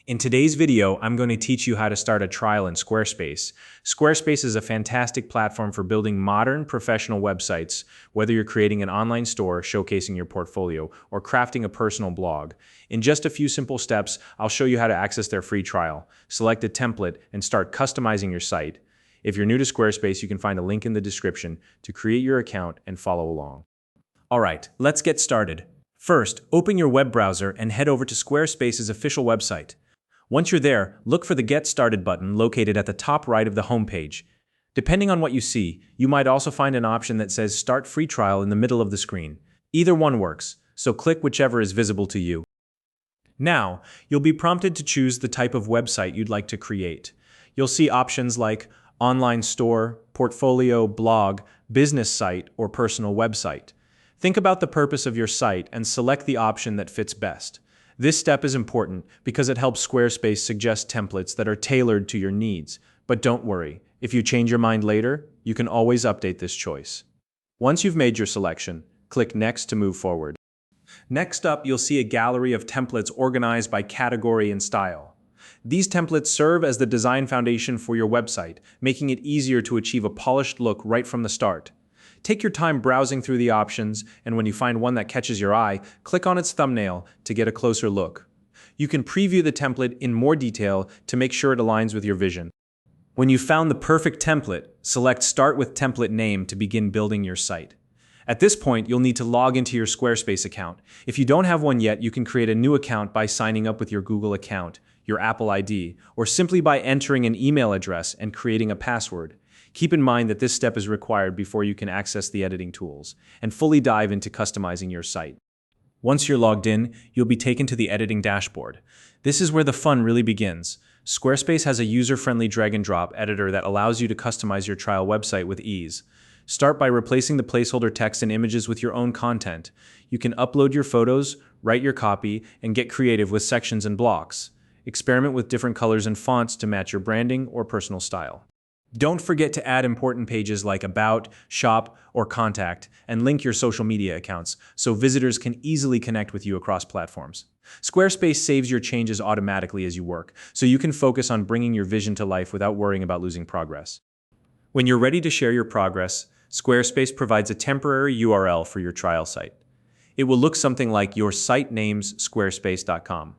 In today's video, I'm going to teach you how to start a trial in Squarespace. Squarespace is a fantastic platform for building modern, professional websites, whether you're creating an online store showcasing your portfolio or crafting a personal blog. In just a few simple steps, I'll show you how to access their free trial, select a template, and start customizing your site. If you're new to Squarespace, you can find a link in the description to create your account and follow along. All right, let's get started. First, open your web browser and head over to Squarespace's official website. Once you're there, look for the Get Started button located at the top right of the homepage. Depending on what you see, you might also find an option that says Start Free Trial in the middle of the screen. Either one works, so click whichever is visible to you. Now, you'll be prompted to choose the type of website you'd like to create. You'll see options like online store, portfolio, blog, business site, or personal website. Think about the purpose of your site and select the option that fits best. This step is important because it helps Squarespace suggest templates that are tailored to your needs. But don't worry, if you change your mind later, you can always update this choice. Once you've made your selection, click Next to move forward. Next up, you'll see a gallery of templates organized by category and style. These templates serve as the design foundation for your website, making it easier to achieve a polished look right from the start. Take your time browsing through the options, and when you find one that catches your eye, click on its thumbnail to get a closer look. You can preview the template in more detail to make sure it aligns with your vision. When you've found the perfect template, select Start with Template Name to begin building your site. At this point, you'll need to log into your Squarespace account. If you don't have one yet, you can create a new account by signing up with your Google account, your Apple ID, or simply by entering an email address and creating a password. Keep in mind that this step is required before you can access the editing tools and fully dive into customizing your site. Once you're logged in, you'll be taken to the editing dashboard. This is where the fun really begins. Squarespace has a user-friendly drag-and-drop editor that allows you to customize your trial website with ease. Start by replacing the placeholder text and images with your own content. You can upload your photos, write your copy, and get creative with sections and blocks. Experiment with different colors and fonts to match your branding or personal style. Don't forget to add important pages like About, Shop, or Contact, and link your social media accounts so visitors can easily connect with you across platforms. Squarespace saves your changes automatically as you work, so you can focus on bringing your vision to life without worrying about losing progress. When you're ready to share your progress, Squarespace provides a temporary URL for your trial site. It will look something like your site name's squarespace.com.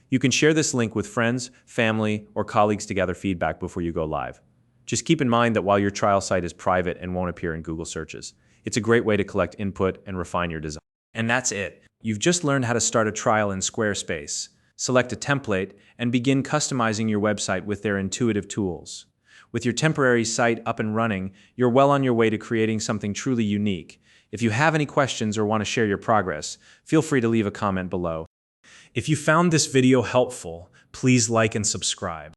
You can share this link with friends, family, or colleagues to gather feedback before you go live. Just keep in mind that while your trial site is private and won't appear in Google searches, it's a great way to collect input and refine your design. And that's it. You've just learned how to start a trial in Squarespace. Select a template and begin customizing your website with their intuitive tools. With your temporary site up and running, you're well on your way to creating something truly unique. If you have any questions or want to share your progress, feel free to leave a comment below. If you found this video helpful, please like and subscribe.